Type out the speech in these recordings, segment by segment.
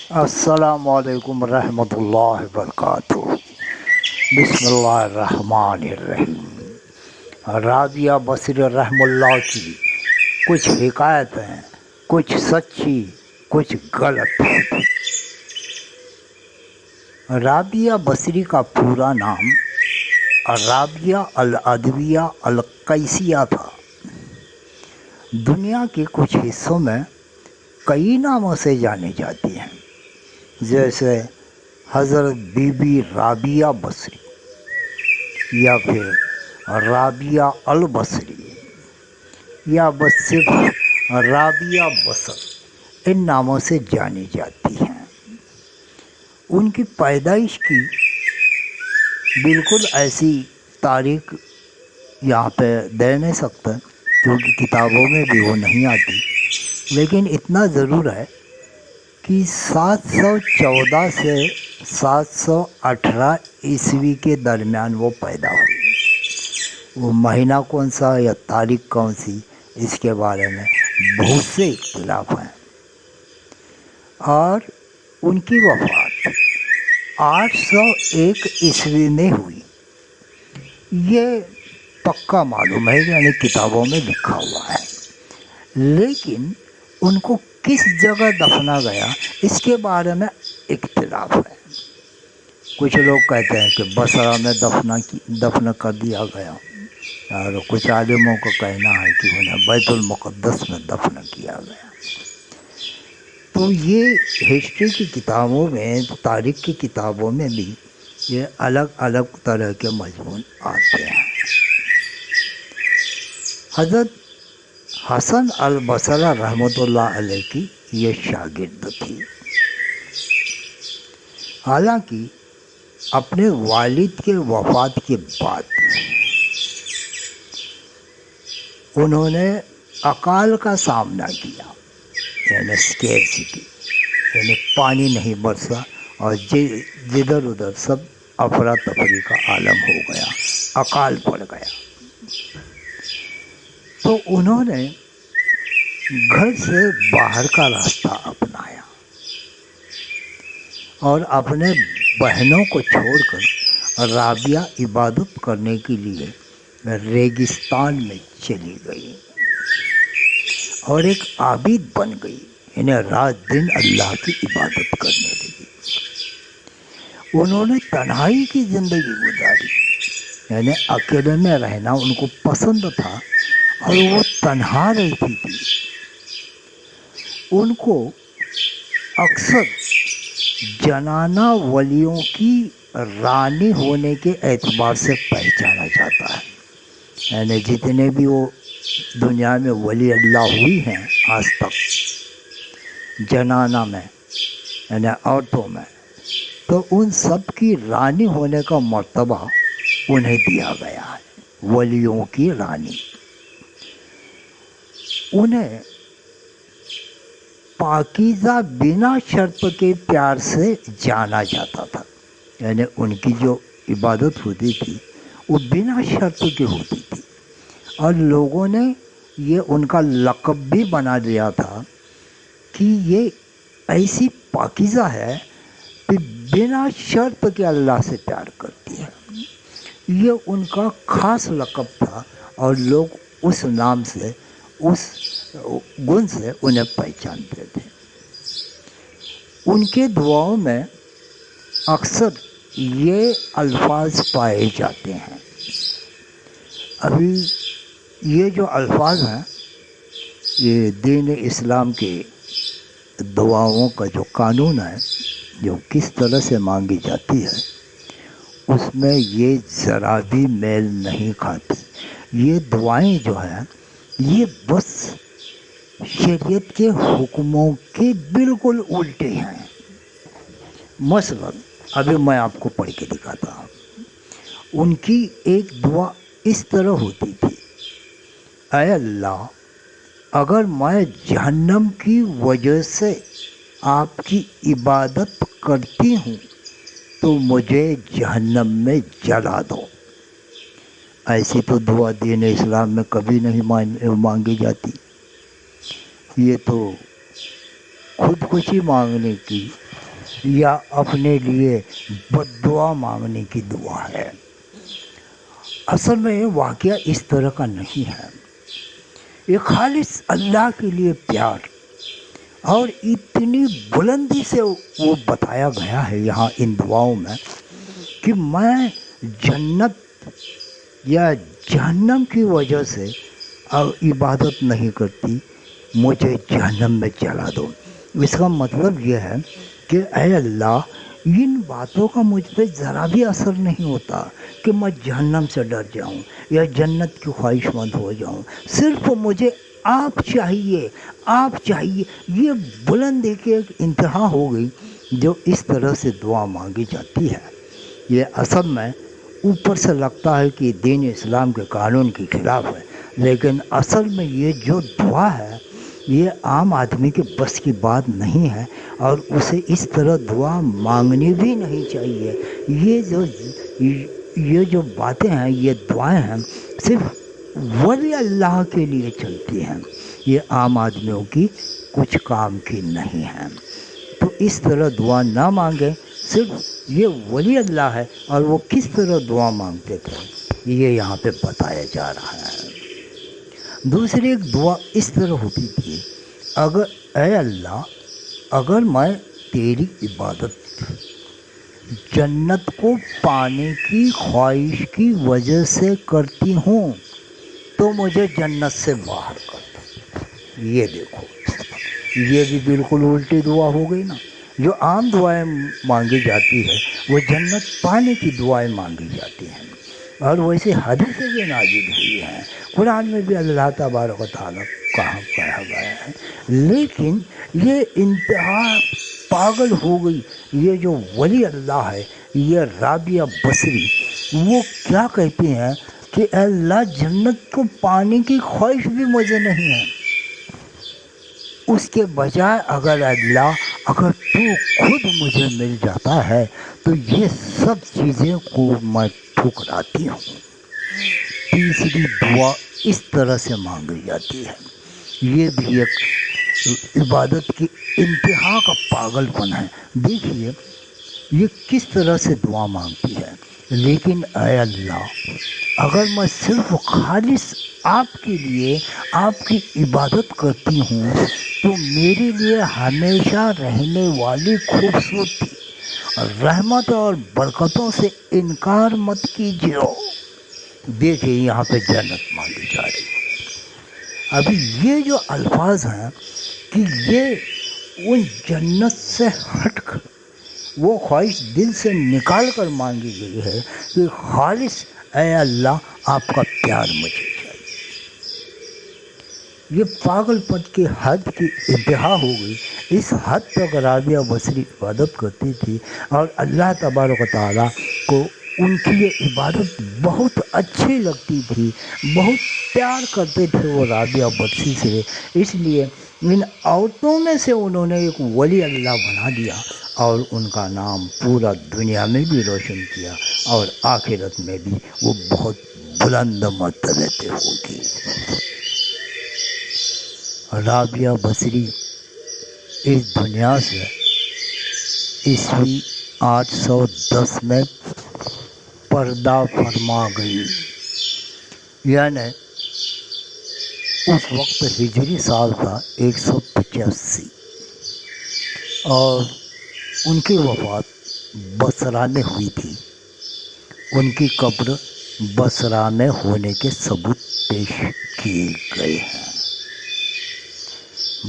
السلام علیکم ورحمۃ اللہ وبرکاتہ۔ بسم اللہ الرحمن الرحیم۔ رابعہ بصری رحم اللہ کی کچھ حکایتیں، کچھ سچی کچھ غلط۔ رابعہ بصری کا پورا نام رابعہ العدویہ القیسیہ تھا۔ دنیا کے کچھ حصوں میں کئی ناموں سے جانی جاتی ہیں، جیسے حضرت بی بی رابعہ بصری یا پھر رابعہ البصری یا بس صرف رابعہ بصر، ان ناموں سے جانی جاتی ہیں۔ ان کی پیدائش کی بالکل ایسی تاریخ یہاں پہ دے نہیں سکتا کیونکہ کتابوں میں بھی وہ نہیں آتی، لیکن اتنا ضرور ہے کہ 714 سے 718 عیسوی کے درمیان وہ پیدا ہوئی۔ وہ مہینہ کون سا یا تاریخ کون سی، اس کے بارے میں بہت سے اختلاف ہیں۔ اور ان کی وفات 801 عیسوی میں ہوئی، یہ پکا معلوم ہے، یعنی کتابوں میں لکھا ہوا ہے۔ لیکن ان کو کس جگہ دفنا گیا اس کے بارے میں اختلاف ہے۔ کچھ لوگ کہتے ہیں کہ بصرہ میں دفن کر دیا گیا، اور کچھ عالموں کا کہنا ہے کہ انہیں بیت المقدس میں دفن کیا گیا۔ تو یہ ہسٹری کی کتابوں میں، تاریخ کی کتابوں میں بھی یہ الگ الگ طرح کے مضمون آتے ہیں۔ حضرت حسن البصری رحمۃ اللہ علیہ کی یہ شاگرد تھی۔ حالانکہ اپنے والد کے وفات کے بعد انہوں نے اکال کا سامنا کیا، یعنی اسکیرسٹی، یعنی پانی نہیں برسا اور جدھر ادھر سب افراتفری کا عالم ہو گیا، اکال پڑ گیا۔ تو انہوں نے گھر سے باہر کا راستہ اپنایا اور اپنے بہنوں کو چھوڑ کر رابعہ عبادت کرنے کے لیے ریگستان میں چلی گئی اور ایک عابد بن گئی، یعنی رات دن اللہ کی عبادت کرنے لگی۔ انہوں نے تنہائی کی زندگی گزاری، یعنی اکیلے میں رہنا ان کو پسند تھا، اور وہ تنہا رہتی تھی۔ ان کو اکثر جنانہ ولیوں کی رانی ہونے کے اعتبار سے پہچانا جاتا ہے، یعنی جتنے بھی وہ دنیا میں ولی اللہ ہوئی ہیں آج تک جنانہ میں، یعنی عورتوں میں، تو ان سب کی رانی ہونے کا مرتبہ انہیں دیا گیا ہے، ولیوں کی رانی۔ انہیں پاکیزہ بنا شرط کے پیار سے جانا جاتا تھا، یعنی ان کی جو عبادت ہوتی تھی وہ بنا شرط کے ہوتی تھی، اور لوگوں نے یہ ان کا لقب بھی بنا دیا تھا کہ یہ ایسی پاکیزہ ہے کہ بنا شرط کے اللہ سے پیار کرتی ہے۔ یہ ان کا خاص لقب تھا، اور لوگ اس نام سے، اس گن سے انہیں پہچانتے تھے۔ ان کے دعاؤں میں اکثر یہ الفاظ پائے جاتے ہیں۔ ابھی یہ جو الفاظ ہیں، یہ دین اسلام کے دعاؤں کا جو قانون ہے، جو کس طرح سے مانگی جاتی ہے، اس میں یہ ذرا بھی میل نہیں کھاتی۔ یہ دعائیں جو ہیں یہ بس شریعت کے حکموں کے بالکل الٹے ہیں۔ مثلا ابھی میں آپ کو پڑھ کے دکھاتا ہوں۔ ان کی ایک دعا اس طرح ہوتی تھی: اے اللہ، اگر میں جہنم کی وجہ سے آپ کی عبادت کرتی ہوں تو مجھے جہنم میں جلا دو۔ ایسی تو دعا دین اسلام میں کبھی نہیں مانگی جاتی۔ یہ تو خودکشی مانگنے کی یا اپنے لیے بد دعا مانگنے کی دعا ہے۔ اصل میں واقعہ اس طرح کا نہیں ہے۔ یہ خالص اللہ کے لیے پیار اور اتنی بلندی سے وہ بتایا گیا ہے یہاں ان دعاؤں میں کہ میں جنت یا جہنم کی وجہ سے عبادت نہیں کرتی، مجھے جہنم میں جلا دو۔ اس کا مطلب یہ ہے کہ اے اللہ، ان باتوں کا مجھ پہ ذرا بھی اثر نہیں ہوتا کہ میں جہنم سے ڈر جاؤں یا جنت کی خواہش مند ہو جاؤں، صرف مجھے آپ چاہیے، آپ چاہیے۔ یہ بلندی کی ایک انتہا ہو گئی جو اس طرح سے دعا مانگی جاتی ہے۔ یہ اصل میں اوپر سے لگتا ہے کہ دین اسلام کے قانون کے خلاف ہے، لیکن اصل میں یہ جو دعا ہے یہ عام آدمی کے بس کی بات نہیں ہے، اور اسے اس طرح دعا مانگنی بھی نہیں چاہیے۔ یہ جو باتیں ہیں، یہ دعائیں ہیں، صرف ولی اللہ کے لیے چلتی ہیں، یہ عام آدمیوں کی کچھ کام کی نہیں ہیں۔ تو اس طرح دعا نہ مانگے، صرف یہ ولی اللہ ہے اور وہ کس طرح دعا مانگتے تھے یہ یہاں پہ بتایا جا رہا ہے۔ دوسری ایک دعا اس طرح ہوتی تھی، اے اللہ، اگر میں تیری عبادت جنت کو پانے کی خواہش کی وجہ سے کرتی ہوں تو مجھے جنت سے باہر کر دو۔ یہ دیکھو، یہ بھی بالکل الٹی دعا ہو گئی نا۔ جو عام دعائیں مانگی جاتی ہے وہ جنت پانے کی دعائیں مانگی جاتی ہیں، اور ویسے حدیثیں بھی نازل ہوئی ہیں، قرآن میں بھی اللہ تبارک و تعالیٰ کہا گیا ہے۔ لیکن یہ انتہا پاگل ہو گئی۔ یہ جو ولی اللہ ہے، یہ رابعہ بصری، وہ کیا کہتے ہیں کہ اے اللہ، جنت کو پانے کی خواہش بھی مجھے نہیں ہے، اس کے بجائے اگر تو خود مجھے مل جاتا ہے تو یہ سب چیزیں کو میں ٹھکراتی ہوں۔ تیسری دعا اس طرح سے مانگی جاتی ہے۔ یہ بھی ایک عبادت کی انتہا کا پاگل پن ہے۔ دیکھیے یہ کس طرح سے دعا مانگتی ہے، لیکن اے اللہ، اگر میں صرف خالص آپ کے لیے آپ کی عبادت کرتی ہوں تو میرے لیے ہمیشہ رہنے والی خوبصورتی، رحمت اور برکتوں سے انکار مت کیجیے۔ دیکھیے یہاں پہ جنت مانگی جا رہی ہے۔ ابھی یہ جو الفاظ ہیں کہ یہ ان جنت سے ہٹ کر وہ خواہش دل سے نکال کر مانگی گئی ہے کہ خالص اے اللہ، آپ کا پیار مجھے چاہیے۔ یہ پاگل پن کی حد کی انتہا ہو گئی۔ اس حد تک رابعہ بصری عبادت کرتی تھی، اور اللہ تبارک و تعالیٰ کو ان کی یہ عبادت بہت اچھی لگتی تھی، بہت پیار کرتے تھے وہ رابعہ بصری سے۔ اس لیے ان عورتوں میں سے انہوں نے ایک ولی اللہ بنا دیا، اور ان کا نام پورا دنیا میں بھی روشن کیا، اور آخرت میں بھی وہ بہت بلند مرتبے پہ ہوگی۔ رابعہ بصری اس دنیا سے عیسوی 810 میں پردہ فرما گئی، یعنی اس وقت ہجری سال تھا 185، اور ان کی وفات بصرہ میں ہوئی تھی۔ ان کی قبر بصرہ میں ہونے کے ثبوت پیش کیے گئے ہیں۔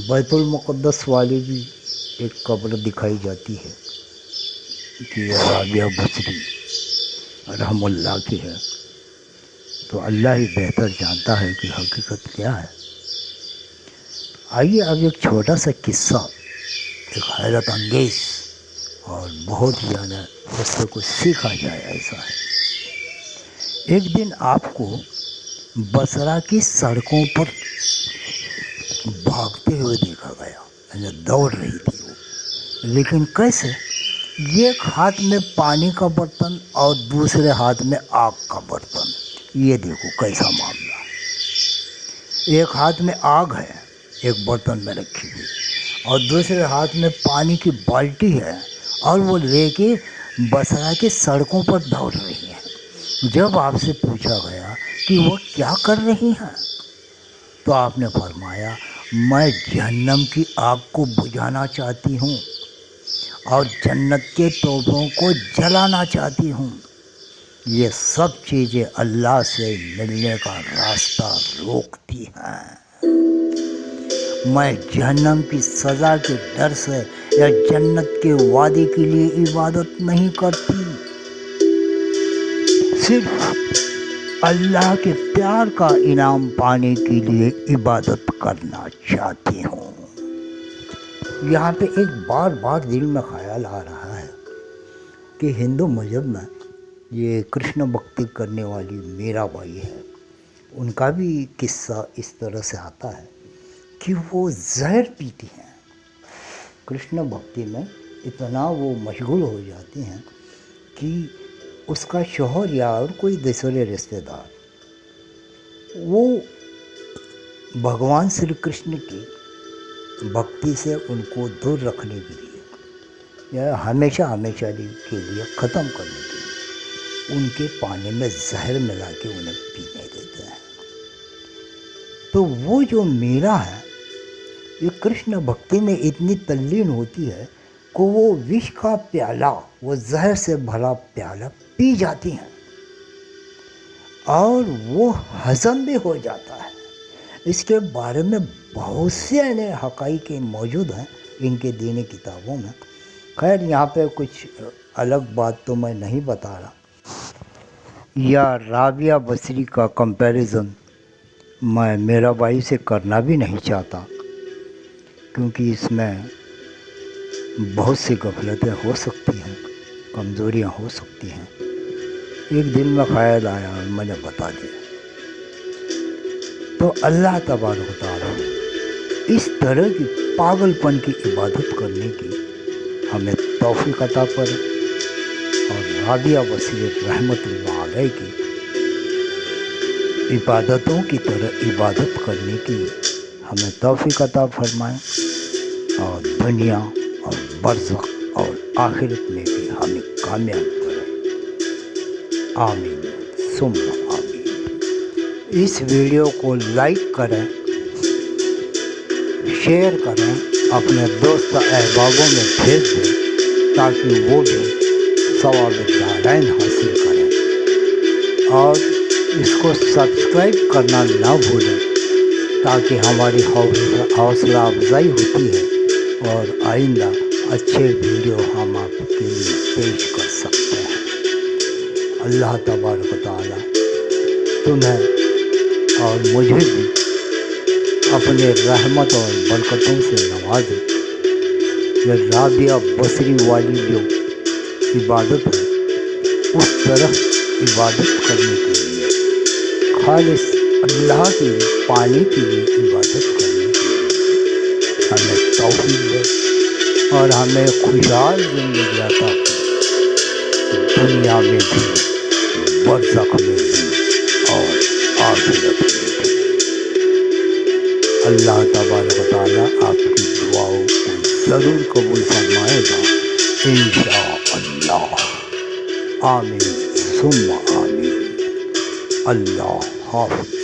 بیت المقدس والی بھی ایک قبر دکھائی جاتی ہے کہ یہ رابعہ بصری رحم اللہ کی ہے، تو اللہ ہی بہتر جانتا ہے کہ حقیقت کیا ہے۔ آئیے اب ایک چھوٹا سا قصہ، ایک حیرت انگیز اور بہت زیادہ اس سے کچھ سیکھا جائے ایسا ہے۔ ایک دن آپ کو بصرہ کی سڑکوں پر بھاگتے ہوئے دیکھا گیا، یعنی دوڑ رہی تھی وہ، لیکن کیسے؟ ایک ہاتھ میں پانی کا برتن اور دوسرے ہاتھ میں آگ کا برتن۔ یہ دیکھو کیسا معاملہ ہے۔ ایک ہاتھ میں آگ ہے ایک برتن میں رکھی ہوئی، اور دوسرے ہاتھ میں پانی کی بالٹی ہے، اور وہ لے کے بصرہ کے سڑکوں پر دوڑ رہی ہیں۔ جب آپ سے پوچھا گیا کہ وہ کیا کر رہی ہیں تو آپ نے فرمایا میں جہنم کی آگ کو بجھانا چاہتی ہوں اور جنت کے تحفوں کو جلانا چاہتی ہوں۔ یہ سب چیزیں اللہ سے ملنے کا راستہ روکتی ہیں۔ میں جہنم کی سزا کے ڈر سے یا جنت کے وعدے کے لیے عبادت نہیں کرتی، صرف اللہ کے پیار کا انعام پانے کے لیے عبادت کرنا چاہتی ہوں۔ یہاں پہ ایک بار بار دل میں خیال آ رہا ہے کہ ہندو مذہب میں یہ کرشن بھکتی کرنے والی میرا بائی ہے، ان کا بھی قصہ اس طرح سے آتا ہے کہ وہ زہر پیتی ہیں۔ کرشن بھکتی میں اتنا وہ مشغول ہو جاتی ہیں کہ اس کا شوہر یا اور کوئی دوسرے رشتے دار وہ بھگوان شری کرشن کی بھکتی سے ان کو دور رکھنے کے لیے یا ہمیشہ کے لیے ختم کرنے کے لیے ان کے پانی میں زہر ملا کے انہیں پینے دیتے ہیں۔ تو وہ جو میرا ہے یہ کرشن بھکتی میں اتنی تلین ہوتی ہے کہ وہ وش کا پیالہ، وہ زہر سے بھرا پیالہ پی جاتی ہیں اور وہ ہضم بھی ہو جاتا ہے۔ اس کے بارے میں بہت سے حقائق موجود ہیں ان کے دینی کتابوں میں۔ خیر یہاں پہ کچھ الگ بات تو میں نہیں بتا رہا، یا رابعہ بصری کا کمپیریزن میں میرا بائی سے کرنا بھی نہیں چاہتا، کیونکہ اس میں بہت سی غفلتیں ہو سکتی ہیں، کمزوریاں ہو سکتی ہیں۔ ایک دن میں خیال آیا اور میں نے بتا دیا۔ تو اللہ تبارک و تعالیٰ اس طرح کی پاگل پن کی عبادت کرنے کی ہمیں توفیق عطا کرے، اور رابعہ بصری رحمۃ اللہ علیہ کی عبادتوں کی طرح عبادت کرنے کی ہمیں توفیق عطا فرمائے، اور دنیا اور برزخ اور آخرت میں بھی ہمیں کامیاب کرے۔ آمین ثم آمین۔ اس ویڈیو کو لائک کریں، شیئر کریں، اپنے دوست احبابوں میں بھیج دیں تاکہ وہ بھی ثواب دارین حاصل کریں، اور اس کو سبسکرائب کرنا نہ بھولیں تاکہ ہماری حوصلہ افزائی ہوتی ہے اور آئندہ اچھے ویڈیو ہم آپ کے لیے پیش کر سکتے ہیں۔ اللہ تبارک و تعالیٰ تمہیں اور مجھے بھی اپنے رحمت اور برکتوں سے نوازے۔ یہ رابعہ بصری والی جو عبادت ہے اس طرح عبادت کرنے کے لیے، خالص اللہ کے پانے کے لیے عبادت کرنے کے لیے ہمیں توفیق دے اور ہمیں خوشحال زندگی عطا کرے، دنیا میں بھی، برزخ میں بھی اور آخرت میں بھی۔ اللہ تبارک و تعالیٰ آپ کی دعاؤں کو ضرور قبول فرمائے گا انشاءاللہ۔ آمین ثم آمین۔ اللہ حافظ۔